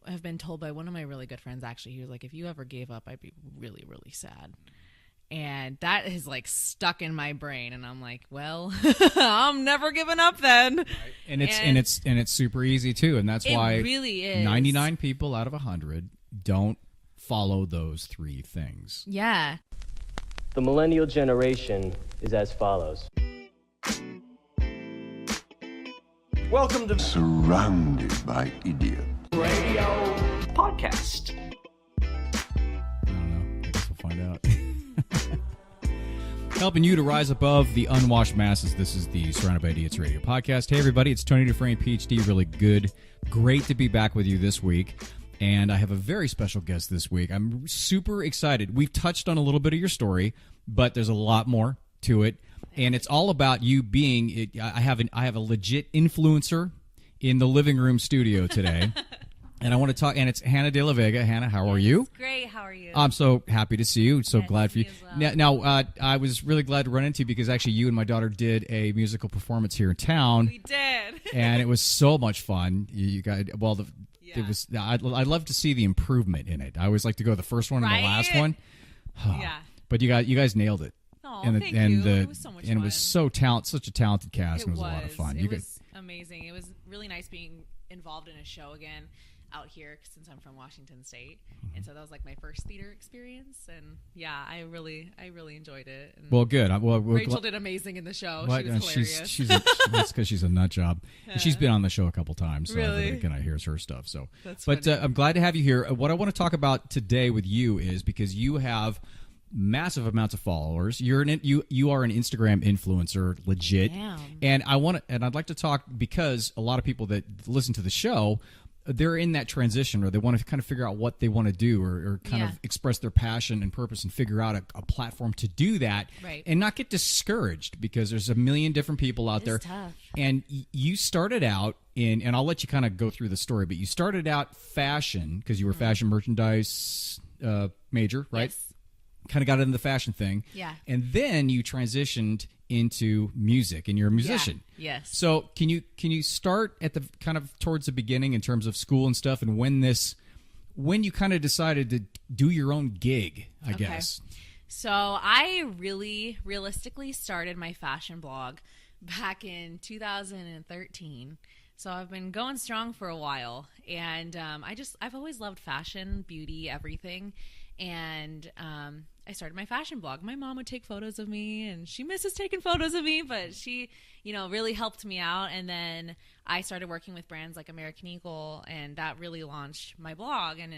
have been told by one of my really good friends, actually. He was like, if you ever gave up, I'd be really, really sad. And that is like stuck in my brain. And I'm like, well, I'm never giving up then. Right. And it's super easy too. And that's why it really is. 99 people out of 100 don't follow those 3 things. Yeah. The millennial generation is as follows. Welcome to Surrounded by Idiots Radio Podcast. I don't know. I guess we'll find out. Helping you to rise above the unwashed masses. This is the Surrounded by Idiots Radio Podcast. Hey, everybody. It's Tony Dufresne, PhD. Really good. Great to be back with you this week. And I have a very special guest this week. I'm super excited. We've touched on a little bit of your story, but there's a lot more to it. And it's all about you being I have a legit influencer in the living room studio today. And I want to talk, and it's Hanna De la Vega. Hanna, how are you? Great. How are you? I'm so happy to see you. So Yes, glad for you. me as Now, I was really glad to run into you because actually you and my daughter did a musical performance here in town. We did. And it was so much fun. You guys, well, it was. I'd love to see the improvement in it. I always like to go the first one and the last one. Yeah. But you guys nailed it. Oh, and thank you. It was so much fun. It was such a talented cast. And it was a lot of fun. It was amazing. It was really nice being involved in a show again out here since I'm from Washington State, and so that was like my first theater experience, and yeah, I really enjoyed it. And well, good. Rachel did amazing in the show. She was hilarious. That's because she's a nut job. And she's been on the show a couple times, so really? everybody kind of hears her stuff. So, that's but funny. I'm glad to have you here. What I want to talk about today with you is because you have massive amounts of followers. You are an Instagram influencer, legit. Damn. And I'd like to talk because a lot of people that listen to the show, they're in that transition, or they want to kind of figure out what they want to do, or kind of express their passion and purpose and figure out a platform to do that, right, and not get discouraged because there's a million different people out there. Tough. And you started out and I'll let you kind of go through the story, but you started out fashion because you were fashion merchandise major, right? Yes. Kind of got into the fashion thing. Yeah. And then you transitioned into music, and you're a musician. Yeah. Yes. So can you start at the kind of towards the beginning in terms of school and stuff, and when you kind of decided to do your own gig, I guess. So I really realistically started my fashion blog back in 2013. So I've been going strong for a while, and I've always loved fashion, beauty, everything. And I started my fashion blog. My mom would take photos of me, and she misses taking photos of me, but she, really helped me out. And then I started working with brands like American Eagle, and that really launched my blog. And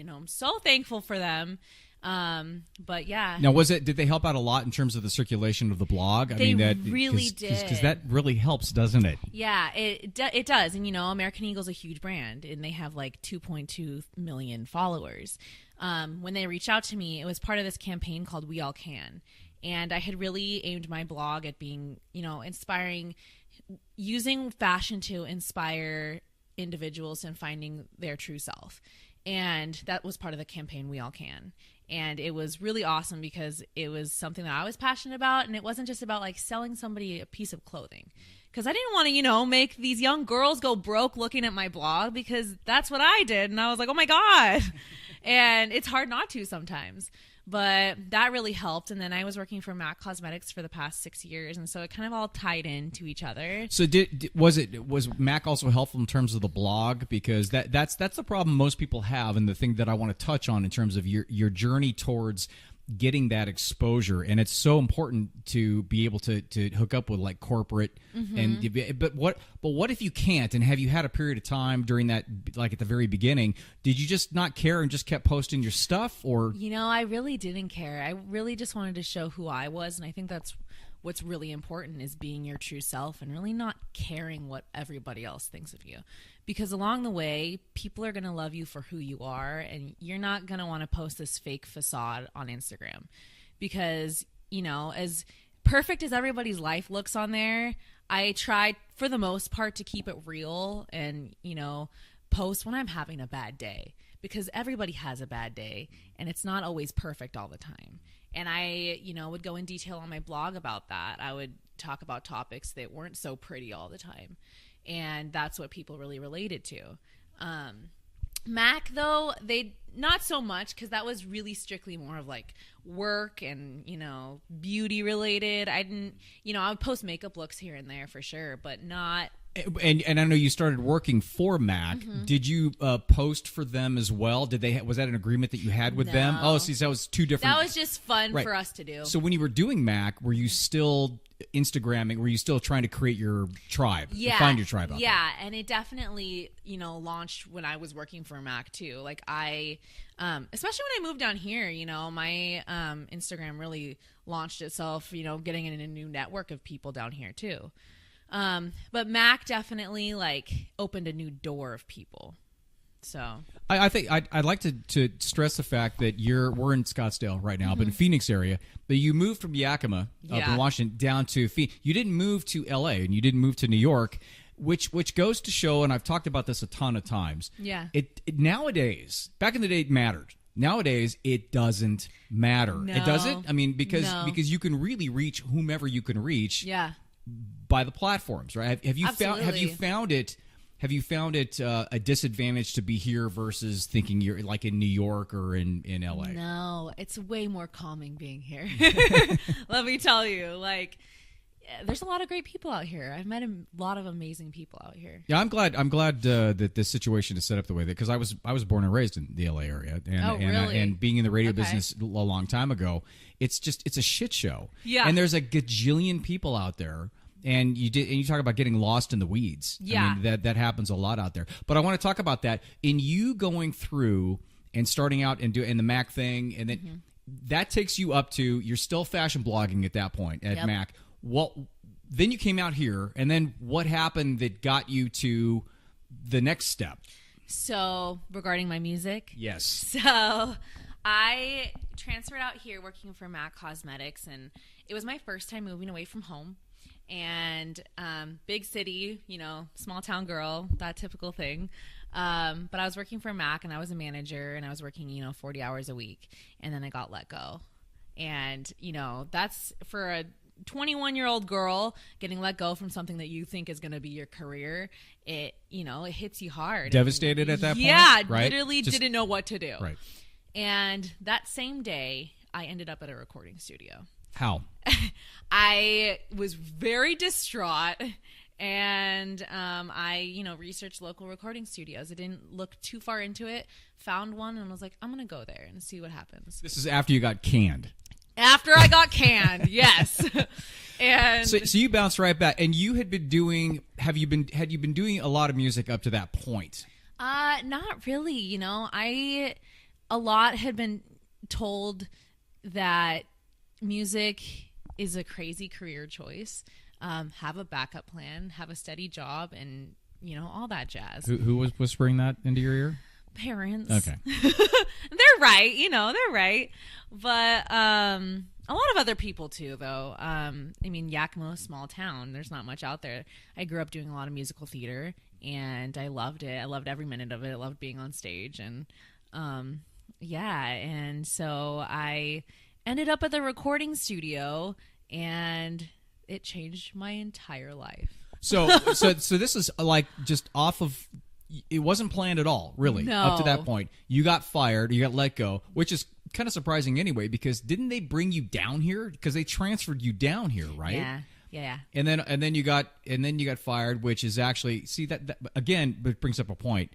I'm so thankful for them. But yeah. Now, did they help out a lot in terms of the circulation of the blog? They really did. Because that really helps, doesn't it? Yeah, it does. And, American Eagle's a huge brand, and they have like 2.2 million followers. When they reached out to me, it was part of this campaign called We All Can. And I had really aimed my blog at being, inspiring, using fashion to inspire individuals in finding their true self. And that was part of the campaign We All Can. And it was really awesome because it was something that I was passionate about. And it wasn't just about like selling somebody a piece of clothing. Because I didn't want to, make these young girls go broke looking at my blog, because that's what I did. And I was like, oh my God. And it's hard not to sometimes. But that really helped. And then I was working for MAC Cosmetics for the past 6 years. And so it kind of all tied into each other. So was MAC also helpful in terms of the blog? Because that's the problem most people have, and the thing that I want to touch on in terms of your journey towards getting that exposure. And it's so important to be able to hook up with like corporate but what if you can't? And have you had a period of time during that, like at the very beginning, did you just not care and just kept posting your stuff? Or I really didn't care. I really just wanted to show who I was, and I think that's what's really important, is being your true self and really not caring what everybody else thinks of you. Because along the way, people are going to love you for who you are, and you're not going to want to post this fake facade on Instagram. Because, as perfect as everybody's life looks on there, I try for the most part to keep it real and, post when I'm having a bad day. Because everybody has a bad day, and it's not always perfect all the time. And I, would go in detail on my blog about that. I would talk about topics that weren't so pretty all the time. And that's what people really related to. Mac, though, they not so much, because that was really strictly more of like work and, beauty related. I didn't, I would post makeup looks here and there for sure, but not. And I know you started working for Mac. Mm-hmm. Did you post for them as well? Was that an agreement that you had with them? Oh, see, so that was two different. That was just fun for us to do. So when you were doing Mac, were you still Instagramming? Were you still trying to create your tribe? Yeah, find your tribe out there? And it definitely launched when I was working for Mac too. Like I, especially when I moved down here, my Instagram really launched itself. Getting in a new network of people down here too. But Mac definitely opened a new door of people. So I think I'd like to stress the fact that we're in Scottsdale right now, but in Phoenix area. But you moved from Yakima up in Washington down to Phoenix. You didn't move to L.A. and you didn't move to New York, which goes to show, and I've talked about this a ton of times. Yeah. It nowadays, back in the day, it mattered. Nowadays, it doesn't matter. No. It doesn't. I mean, because you can really reach whomever you can reach. Yeah. By the platforms, right? Have you Absolutely. found it a disadvantage to be here versus thinking you're like in New York or in LA? No, it's way more calming being here. Let me tell you, there's a lot of great people out here. I've met a lot of amazing people out here. Yeah, I'm glad that this situation is set up the way that, because I was born and raised in the LA area, and being in the radio business a long time ago, it's a shit show. Yeah, and there's a gajillion people out there. And you talk about getting lost in the weeds. Yeah. I mean, that happens a lot out there. But I want to talk about that in you going through and starting out and doing the Mac thing, and then that takes you up to, you're still fashion blogging at that point at Mac. Then you came out here, and then what happened that got you to the next step? So regarding my music, yes. So I transferred out here working for Mac Cosmetics, and it was my first time moving away from home. And big city, small town girl, that typical thing. But I was working for Mac, and I was a manager, and I was working, 40 hours a week. And then I got let go. And, that's for a 21-year-old girl getting let go from something that you think is going to be your career. It hits you hard. Devastated at that point? Yeah, right? Literally didn't know what to do. Right. And that same day, I ended up at a recording studio. How? I was very distraught, and I, researched local recording studios. I didn't look too far into it, found one, and was like, I'm going to go there and see what happens. This is after you got canned. After I got canned, yes. And so you bounced right back, and you had been doing. Had you been doing a lot of music up to that point? Not really. A lot had been told that music is a crazy career choice. Have a backup plan, have a steady job, and all that jazz. Who was whispering that into your ear? Parents. Okay. They're right. They're right. But a lot of other people too, though. Yakima, small town. There's not much out there. I grew up doing a lot of musical theater, and I loved it. I loved every minute of it. I loved being on stage, and and so I ended up at the recording studio, and it changed my entire life. So this is just off of. It wasn't planned at all, really. No. Up to that point, you got fired, you got let go, which is kind of surprising anyway. Because didn't they bring you down here? Because they transferred you down here, right? Yeah. And then you got fired, which is actually that again. It brings up a point.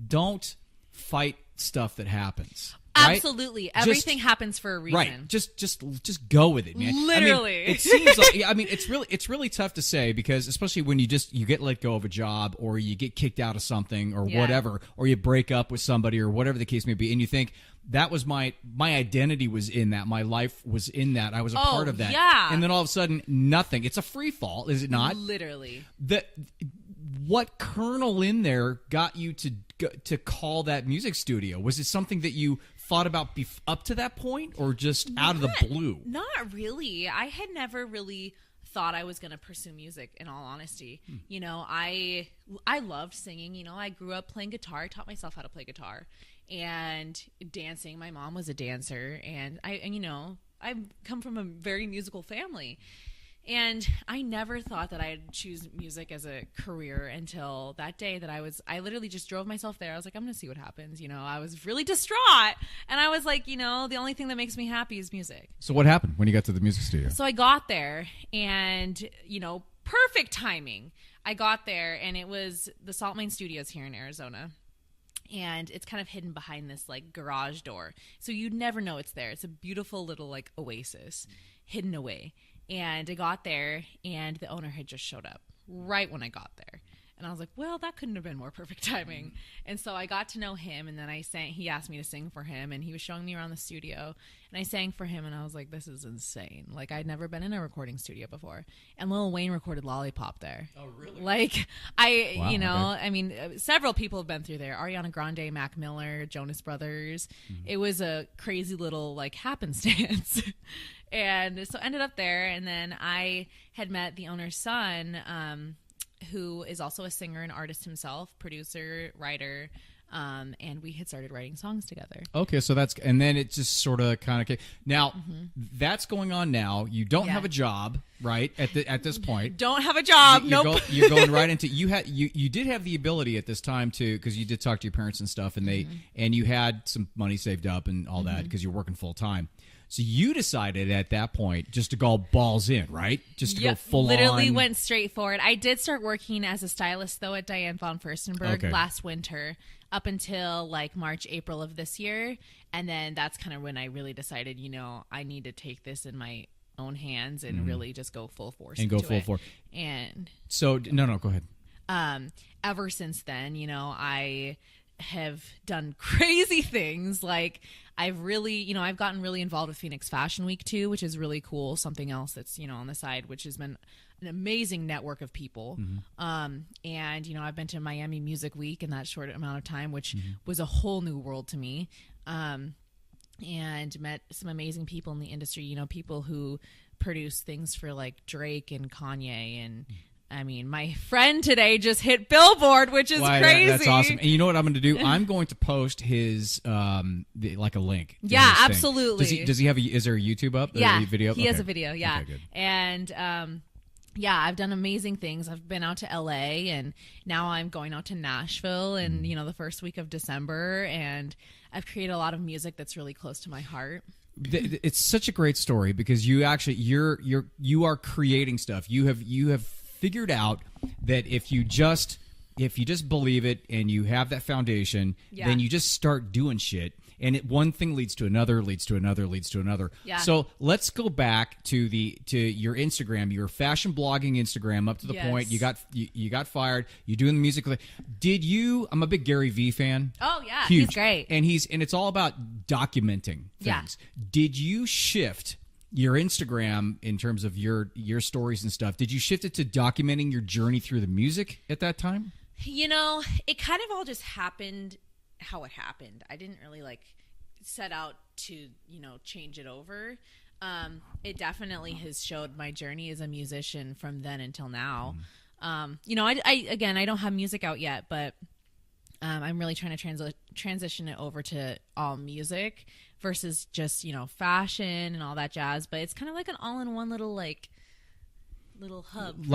Don't fight stuff that happens. Right? Absolutely. Everything happens for a reason. Right. Just go with it, man. Literally. It seems like it's really tough to say, because especially when you get let go of a job, or you get kicked out of something, or whatever, or you break up with somebody, or whatever the case may be, and you think that was my identity was in that, my life was in that, I was a part of that. Yeah. And then all of a sudden nothing. It's a free fall, is it not? Literally. What kernel in there got you to call that music studio? Was it something that you thought about up to that point, or just out of the blue? Not really. I had never really thought I was going to pursue music, in all honesty. I loved singing. I grew up playing guitar. I taught myself how to play guitar, and dancing. My mom was a dancer, and I come from a very musical family. And I never thought that I'd choose music as a career until that day that I literally just drove myself there. I was like, I'm going to see what happens. I was really distraught. And I was like, the only thing that makes me happy is music. So what happened when you got to the music studio? So I got there and, perfect timing. I got there and it was the Salt Mine Studios here in Arizona. And it's kind of hidden behind this like garage door. So you'd never know it's there. It's a beautiful little like oasis hidden away. And I got there, and the owner had just showed up right when I got there. And I was like, well, that couldn't have been more perfect timing. And so I got to know him, and then he asked me to sing for him, and he was showing me around the studio. And I sang for him, and I was like, this is insane. Like, I'd never been in a recording studio before. And Lil Wayne recorded Lollipop there. Oh, really? Like, Wow, I mean, several people have been through there. Ariana Grande, Mac Miller, Jonas Brothers. Mm-hmm. It was a crazy little, like, happenstance. And so ended up there, and then I had met the owner's son, who is also a singer and artist himself, producer, writer, and we had started writing songs together. Okay, so and then it just sort of kind of now that's going on now. You don't have a job, right? At this point, don't have a job. Nope. You're going right into you did have the ability at this time to, because you did talk to your parents and stuff, and and you had some money saved up and all that because you're working full time. So you decided at that point just to go balls in, right? Just to go full literally on. Went straight forward. I did start working as a stylist, though, at Diane von Furstenberg last winter up until like March, April of this year. And then that's kind of when I really decided, I need to take this in my own hands and really just go full force and go full force. And so, no, go ahead. Ever since then, I have done crazy things. Like I've really, I've gotten really involved with Phoenix Fashion Week too, which is really cool. Something else that's, on the side, which has been an amazing network of people. And, I've been to Miami Music Week in that short amount of time, which was a whole new world to me. And met some amazing people in the industry, people who produce things for like Drake and Kanye and I mean, my friend today just hit Billboard, which is crazy. That's awesome. And you know what I'm going to do? I'm going to post his, like a link. Yeah, absolutely. Does he have is there a YouTube up? Yeah, a video? He has a video, yeah. Okay, good. And, yeah, I've done amazing things. I've been out to LA and now I'm going out to Nashville and, the first week of December. And I've created a lot of music that's really close to my heart. It's such a great story because you actually, you are creating stuff. You have figured out that if you just believe it and you have that foundation, then you just start doing shit, and one thing leads to another, leads to another, leads to another. Yeah. So let's go back to your Instagram, your fashion blogging Instagram, up to the point you got fired. You're doing the music. I'm a big Gary Vee fan. Oh yeah, huge. He's great, and it's all about documenting things. Yeah. Did you shift your Instagram in terms of your stories and stuff? Did you shift it to documenting your journey through the music at that time? It kind of all just happened how it happened. I didn't really set out to, change it over. It definitely has showed my journey as a musician from then until now. I don't have music out yet, but I'm really trying to transition it over to all music versus just, fashion and all that jazz. But it's kind of like an all-in-one little hub.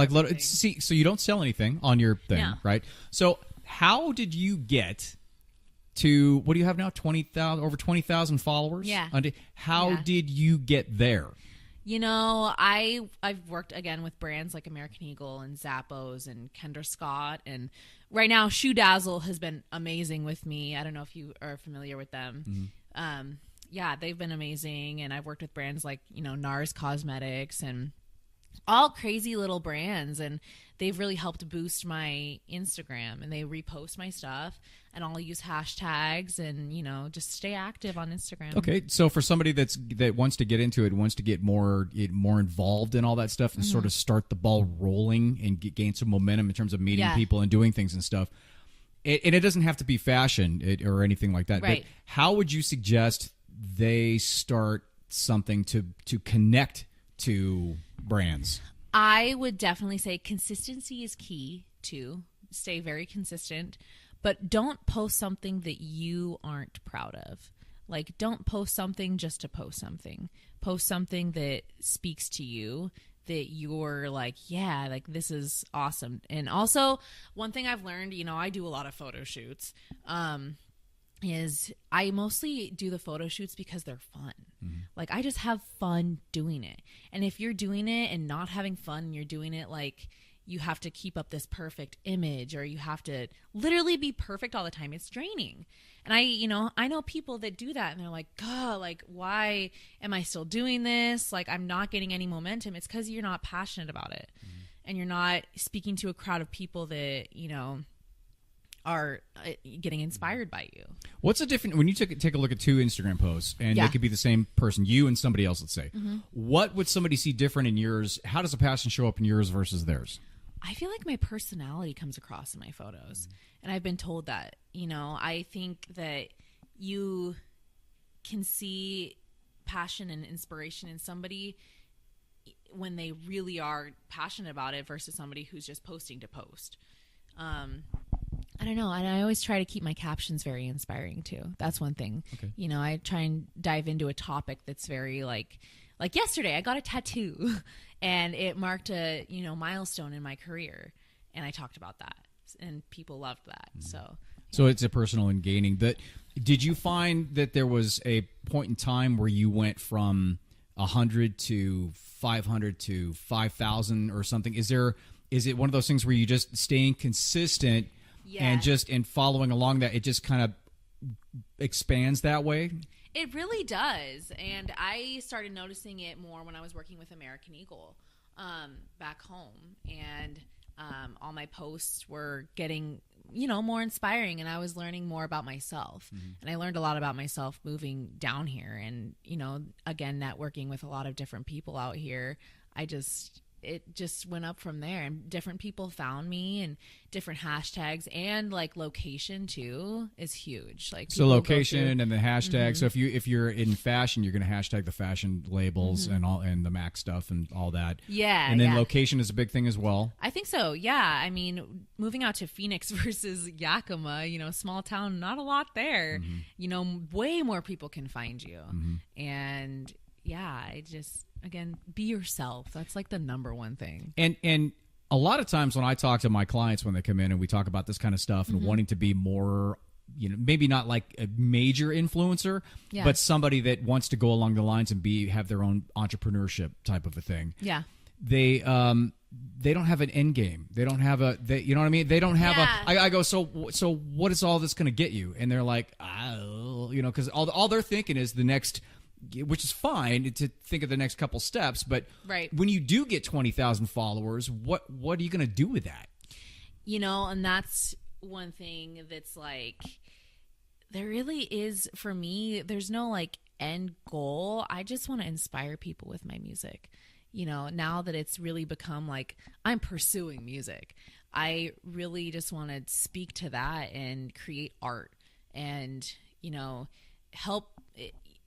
So you don't sell anything on your thing, right? So how did you get to, what do you have now? 20,000, over 20,000 followers? Yeah. How did you get there? I've worked again with brands like American Eagle and Zappos and Kendra Scott, and right now Shoe Dazzle has been amazing with me. I don't know if you are familiar with them. Yeah, they've been amazing, and I've worked with brands like NARS Cosmetics and all crazy little brands, and they've really helped boost my Instagram, and they repost my stuff, and I'll use hashtags and just stay active on Instagram. Okay, so for somebody that wants to get into it, wants to get more involved in all that stuff and sort of start the ball rolling and gain some momentum in terms of meeting people and doing things and stuff, and it doesn't have to be fashion or anything like that. Right. But how would you suggest they start something to connect to brands? I would definitely say consistency is key too. Stay very consistent, but don't post something that you aren't proud of. Don't post something just to post something. Post something that speaks to you, that you're like, yeah, like this is awesome. And also one thing I've learned, I do a lot of photo shoots, is I mostly do the photo shoots because they're fun. Like I just have fun doing it. And if you're doing it and not having fun, and you're doing it like you have to keep up this perfect image, or you have to literally be perfect all the time, it's draining. And I know people that do that and they're like, God, like, why am I still doing this? Like, I'm not getting any momentum. It's because you're not passionate about it. And you're not speaking to a crowd of people that, are getting inspired by you. What's the difference when you take a look at two Instagram posts, and they could be the same person, you and somebody else, let's say. What would somebody see different in yours? How does the passion show up in yours versus theirs? I feel like my personality comes across in my photos. And I've been told that, I think that you can see passion and inspiration in somebody when they really are passionate about it versus somebody who's just posting to post. I don't know. And I always try to keep my captions very inspiring too. That's one thing. Okay. I try and dive into a topic that's very like yesterday I got a tattoo and it marked a, milestone in my career. And I talked about that and people loved that. So it's a personal and gaining. Did you find that there was a point in time where you went from 100 to 500 to 5,000 or something? Is it one of those things where you just staying consistent and following along that it just kind of expands that way? It really does. And I started noticing it more when I was working with American Eagle back home. And all my posts were getting, more inspiring. And I was learning more about myself. And I learned a lot about myself moving down here. And, again, networking with a lot of different people out here. It just went up from there, and different people found me, and different hashtags, and like location too is huge. Like, so location and the hashtag. So if you're in fashion, you're going to hashtag the fashion labels and the Mac stuff and all that. Yeah. And then location is a big thing as well. I think so. Yeah. I mean, moving out to Phoenix versus Yakima, small town, not a lot there. Way more people can find you. And yeah, again, be yourself. That's like the number one thing. And a lot of times when I talk to my clients when they come in and we talk about this kind of stuff and wanting to be more, maybe not like a major influencer, but somebody that wants to go along the lines and have their own entrepreneurship type of a thing. Yeah. They don't have an end game. They don't have you know what I mean? They don't have I go, so what is all this going to get you? And they're like, because all they're thinking is the next, which is fine to think of the next couple steps, but when you do get 20,000 followers, what are you going to do with that? And that's one thing that's like, there really is, for me, there's no like end goal. I just want to inspire people with my music. Now that it's really become like I'm pursuing music, I really just want to speak to that and create art and, help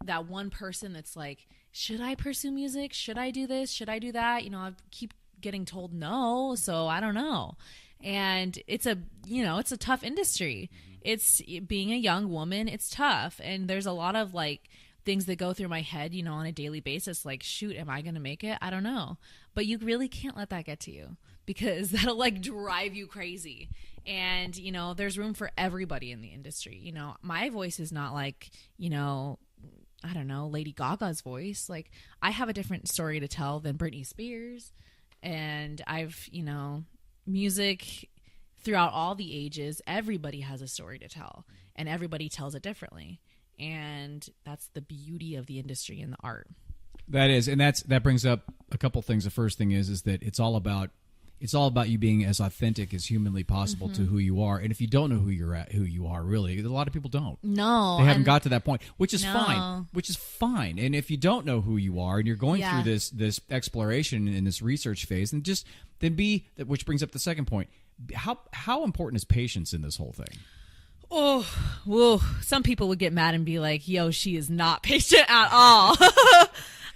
that one person that's like, should I pursue music? Should I do this? Should I do that? I keep getting told no, so I don't know. And it's a tough industry. It's being a young woman, it's tough. And there's a lot of like things that go through my head, on a daily basis. Like, shoot, am I going to make it? I don't know. But you really can't let that get to you, because that'll like drive you crazy. And, there's room for everybody in the industry. My voice is not like, I don't know, Lady Gaga's voice. Like, I have a different story to tell than Britney Spears. And I've, music throughout all the ages, everybody has a story to tell, and everybody tells it differently. And that's the beauty of the industry and the art. That is, and that brings up a couple things. The first thing is that it's all about you being as authentic as humanly possible to who you are. And if you don't know who you are, really, a lot of people don't. No, they haven't got to that point, which is fine. Which is fine. And if you don't know who you are and you're going through this exploration in this research phase, which brings up the second point. How important is patience in this whole thing? Oh, whoa. Some people would get mad and be like, yo, she is not patient at all.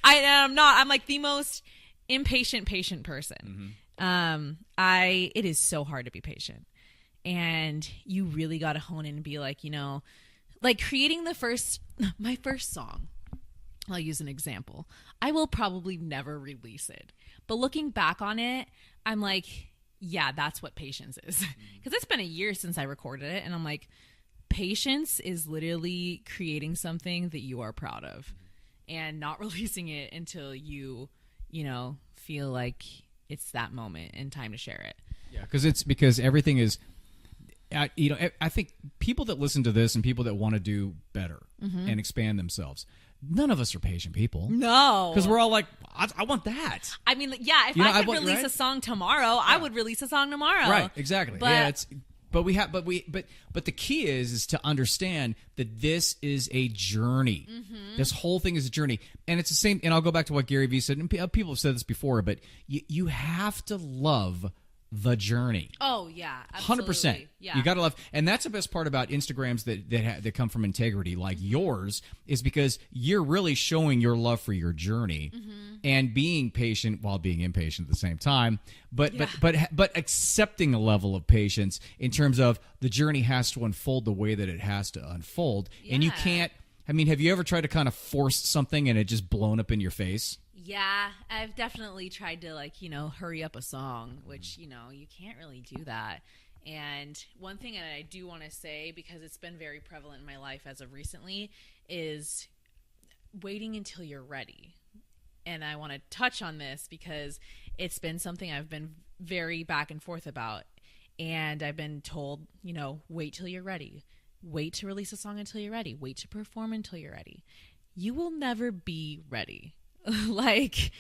I'm not. I'm like the most impatient person. It is so hard to be patient, and you really got to hone in and be like, like creating my first song. I'll use an example. I will probably never release it, But looking back on it, I'm like, yeah, that's what patience is. Because it's been a year since I recorded it, and I'm like, patience is literally creating something that you are proud of and not releasing it until you feel like it's that moment and time to share it. Yeah, because everything is, I think people that listen to this and people that want to do better and expand themselves, none of us are patient people. No. Because we're all like, I want that. I mean, yeah, if I could release a song tomorrow, I would release a song tomorrow. Right, exactly. But, yeah, but the key is to understand that this is a journey. This whole thing is a journey. And it's the same, and I'll go back to what Gary Vee said, and people have said this before, but you have to love the journey. Oh yeah, absolutely. 100%. Yeah. You got to love, and that's the best part about Instagrams that come from integrity, like yours, is because you're really showing your love for your journey and being patient while being impatient at the same time. But accepting a level of patience in terms of the journey has to unfold the way that it has to unfold, and you can't. I mean, have you ever tried to kind of force something and it just blown up in your face? Yeah, I've definitely tried to hurry up a song, which, you can't really do that. And one thing that I do want to say, because it's been very prevalent in my life as of recently, is waiting until you're ready. And I want to touch on this because it's been something I've been very back and forth about. And I've been told, wait till you're ready. Wait to release a song until you're ready. Wait to perform until you're ready. You will never be ready. Like,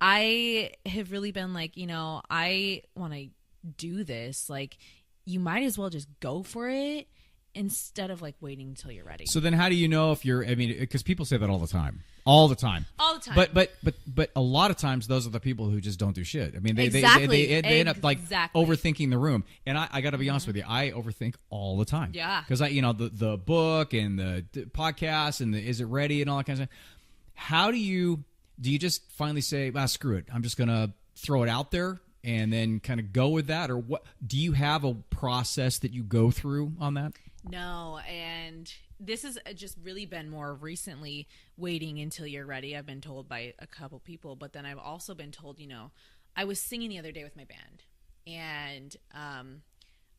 I have really been like, I want to do this. Like, you might as well just go for it instead of waiting until you're ready. So then how do you know if you're, because people say that all the time. But a lot of times those are the people who just don't do shit. I mean, they end up overthinking the room. And I got to be honest with you, I overthink all the time. Yeah. Because the book and the podcast and the is it ready and all that kind of stuff. How do you just finally say, screw it, I'm just going to throw it out there and then kind of go with that? Or what? Do you have a process that you go through on that? No, and this has just really been more recently, waiting until you're ready. I've been told by a couple people, but then I've also been told, I was singing the other day with my band, and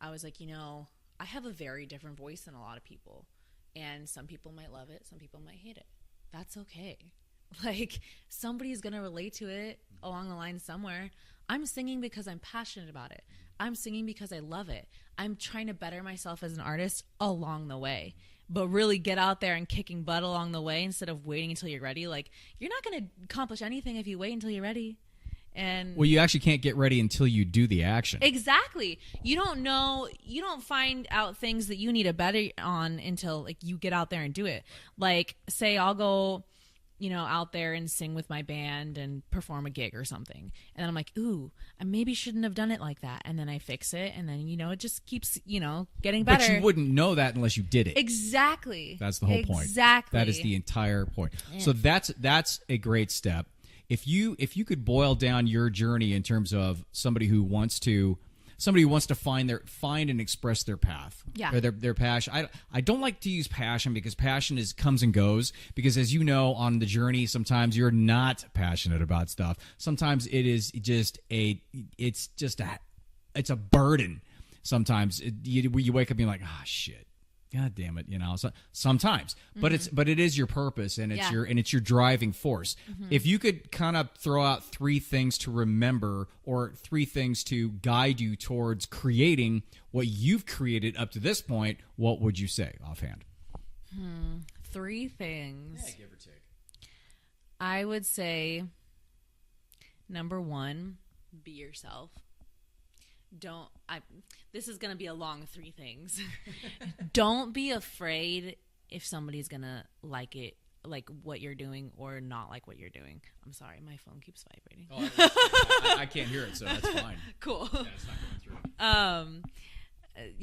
I was like, I have a very different voice than a lot of people, and some people might love it, some people might hate it. That's okay. Somebody's going to relate to it along the line somewhere. I'm singing because I'm passionate about it. I'm singing because I love it. I'm trying to better myself as an artist along the way, but really get out there and kicking butt along the way instead of waiting until you're ready. You're not going to accomplish anything if you wait until you're ready. And well, you actually can't get ready until you do the action. Exactly. You don't find out things that you need to better on until you get out there and do it. Say I'll go out there and sing with my band and perform a gig or something. And then I'm like, ooh, I maybe shouldn't have done it like that. And then I fix it. And then, it just keeps, getting better. But you wouldn't know that unless you did it. Exactly. That's the whole point. Exactly. That is the entire point. Yeah. So that's a great step. If you could boil down your journey in terms of somebody who wants to find and express their path, or their passion. I don't like to use passion because passion comes and goes. Because as you know, on the journey, sometimes you're not passionate about stuff. Sometimes it is just it's a burden. Sometimes you wake up being like, shit. God damn it, So, sometimes, but it is your purpose and it's your driving force. If you could kind of throw out 3 things to remember or 3 things to guide you towards creating what you've created up to this point, what would you say offhand? 3 things. Yeah, give or take. I would say, number 1, be yourself. This is going to be a long 3 things. Don't be afraid if somebody's going to like it, like what you're doing, or not like what you're doing. I'm sorry, my phone keeps vibrating. I can't hear it, so that's fine. Cool. Yeah, it's not going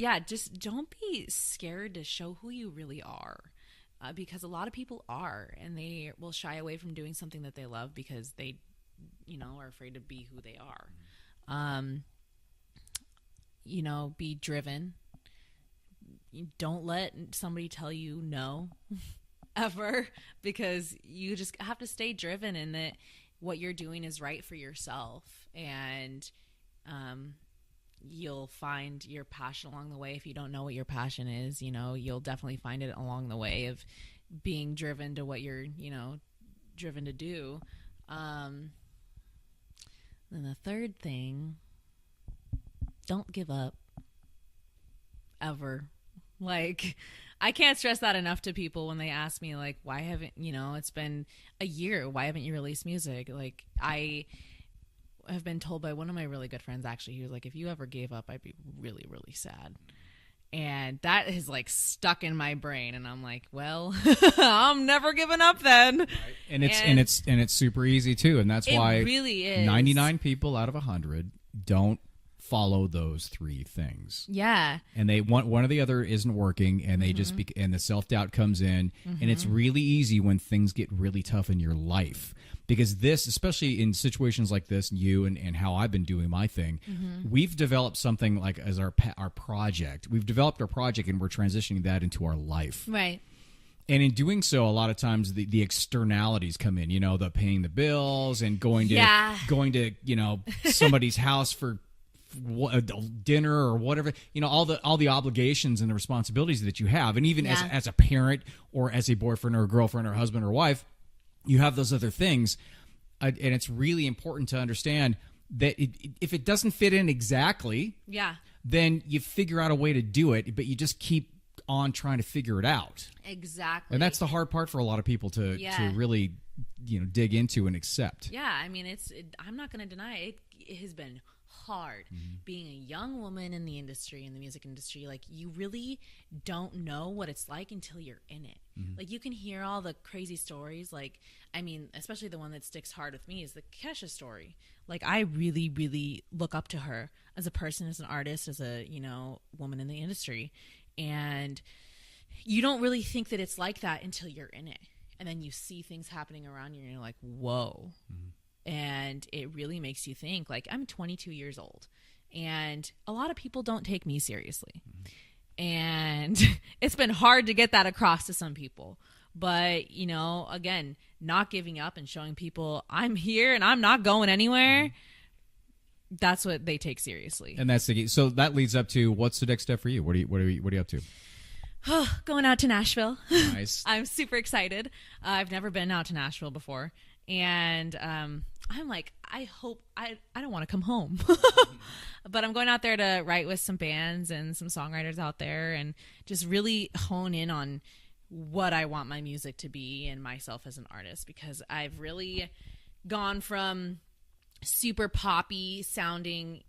through. Just don't be scared to show who you really are. Because a lot of people are, and they will shy away from doing something that they love because they, are afraid to be who they are. Be driven. Don't let somebody tell you no ever, because you just have to stay driven in that what you're doing is right for yourself, and you'll find your passion along the way. If you don't know what your passion is, you'll definitely find it along the way of being driven to what you're, driven to do. Then the third thing, don't give up ever. Like, I can't stress that enough to people when they ask me, like, why haven't, it's been a year, why haven't you released music? Like, I have been told by one of my really good friends, actually, he was like, if you ever gave up, I'd be really, really sad. And that is like stuck in my brain, and I'm like, well, I'm never giving up then. Right. And it's super easy too, and that's why it really is. 99 people out of 100 don't follow those three things. Yeah. And they want one or the other isn't working, and they just and the self-doubt comes in, and it's really easy when things get really tough in your life. Because this, especially in situations like this, you and how I've been doing my thing, we've developed something like as our project. We've developed our project, and we're transitioning that into our life. Right. And in doing so, a lot of times the externalities come in. The paying the bills and going to somebody's house for dinner or whatever. All the obligations and the responsibilities that you have, and even as a parent or as a boyfriend or a girlfriend or husband or wife. You have those other things, and it's really important to understand that if it doesn't fit in exactly, then you figure out a way to do it, but you just keep on trying to figure it out. Exactly. And that's the hard part for a lot of people to really dig into and accept. Yeah, I mean, I'm not going to deny it. It has been hard being a young woman in the music industry. Like, you really don't know what it's like until you're in it. Like, you can hear all the crazy stories. Like, I mean, especially the one that sticks hard with me is the Kesha story. Like, I really, really look up to her as a person, as an artist, as a, woman in the industry. And you don't really think that it's like that until you're in it. And then you see things happening around you and you're like, whoa. And it really makes you think. Like, I'm 22 years old, and a lot of people don't take me seriously. And it's been hard to get that across to some people. But, again, not giving up and showing people I'm here and I'm not going anywhere, that's what they take seriously. And that's the key. So that leads up to, what's the next step for you? What are you up to? Going out to Nashville. Nice. I'm super excited. I've never been out to Nashville before. And I'm like, I hope I don't want to come home. But I'm going out there to write with some bands and some songwriters out there, and just really hone in on what I want my music to be and myself as an artist, because I've really gone from super poppy sounding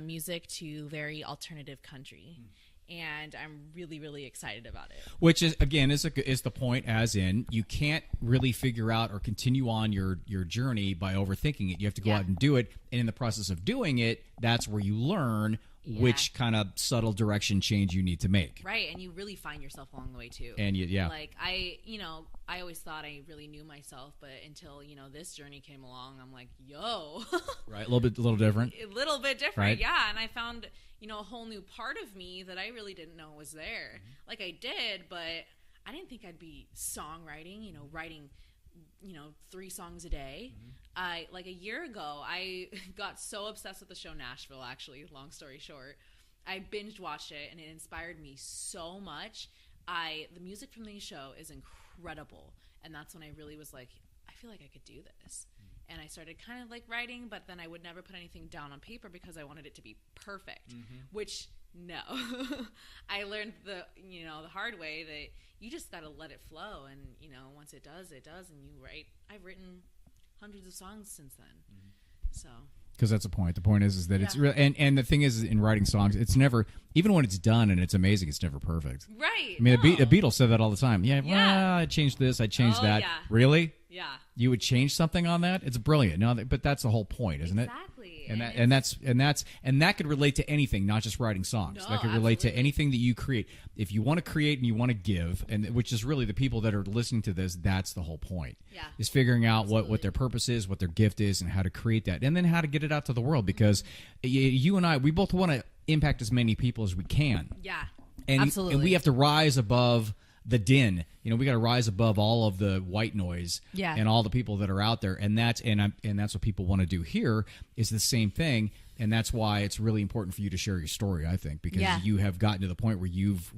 music to very alternative country. And I'm really, really excited about it. Which is, again, is the point, as in, you can't really figure out or continue on your journey by overthinking it. You have to go out and do it. And in the process of doing it, that's where you learn which kind of subtle direction change you need to make. Right, and you really find yourself along the way, too. And like, I always thought I really knew myself, but until, this journey came along, I'm like, yo. Right, a little different. A little bit different, right? Yeah, and I found, a whole new part of me that I really didn't know was there. Like, I did, but I didn't think I'd be songwriting, writing, 3 songs a day. Like a year ago, I got so obsessed with the show Nashville, actually, long story short. I binge watched it, and it inspired me so much. The music from the show is incredible, and that's when I really was like, I feel like I could do this. And I started kind of like writing, but then I would never put anything down on paper because I wanted it to be perfect, which no. I learned the hard way that you just got to let it flow. And, once it does, it does. And you write. I've written hundreds of songs since then. So. Because that's the point. The point is that it's real. And the thing is, in writing songs, it's never, even when it's done and it's amazing, it's never perfect. Right. I mean, the Beatles said that all the time. Well, I changed this, I changed that. Yeah. Really? Yeah. You would change something on that? It's brilliant. No, but that's the whole point, isn't it? Exactly. And that could relate to anything, not just writing songs. No, that could relate to anything that you create. If you want to create and you want to give, and which is really the people that are listening to this, that's the whole point. Yeah. Is figuring out what their purpose is, what their gift is, and how to create that, and then how to get it out to the world. Because you and I, we both want to impact as many people as we can. Yeah. And absolutely. And we have to rise above the din. You know, we got to rise above all of the white noise and all the people that are out there, and that's what people want to do here is the same thing. And that's why it's really important for you to share your story, I think, because you have gotten to the point where you've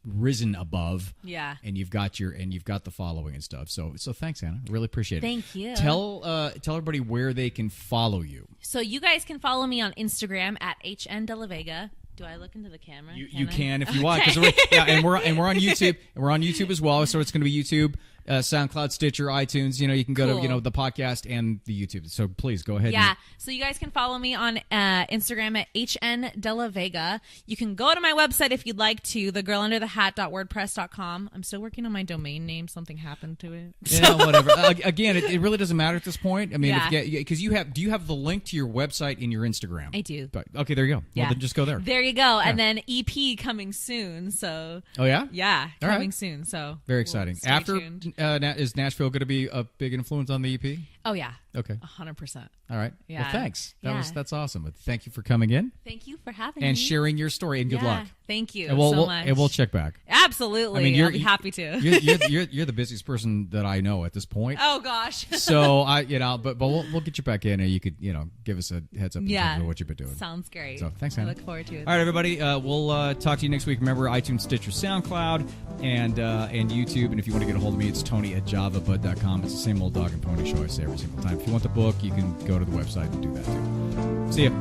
risen above, and you've got the following and stuff. So thanks, Hannah. Really appreciate it. Thank you. Tell everybody where they can follow you. So you guys can follow me on Instagram at HN De La Vega. Do I look into the camera? You can if you want. And we're on YouTube, and we're on YouTube as well. So it's going to be YouTube, SoundCloud, Stitcher, iTunes. You know, you can go to the podcast and the YouTube. So please go ahead. Yeah. So you guys can follow me on Instagram at HN De La Vega. You can go to my website if you'd like to, thegirlunderthehat.wordpress.com. I'm still working on my domain name. Something happened to it. Yeah, whatever. Again, it really doesn't matter at this point. I mean, because do you have the link to your website in your Instagram? I do. But, okay, there you go. Yeah. Well, then just go there. There you go. And then EP coming soon. So. Oh yeah. Yeah, coming soon. So very exciting. After is Nashville going to be a big influence on the EP? Oh yeah. Okay. 100%. All right. Yeah. Well, thanks. That's awesome. Thank you for coming in. Thank you for having me and sharing your story. And good luck. Thank you so much. And we'll check back. Absolutely. I mean, I'll be happy to. You're the busiest person that I know at this point. Oh gosh. So but we'll get you back in, and you could give us a heads up in terms of what you've been doing. Sounds great. So thanks, Hannah. I look forward to it. All right, everybody. We'll talk to you next week. Remember, iTunes, Stitcher, SoundCloud, and YouTube. And if you want to get a hold of me, it's Tony@javabud.com. It's the same old dog and pony show I say every single time. If you want the book, you can go to the website and do that too. See ya.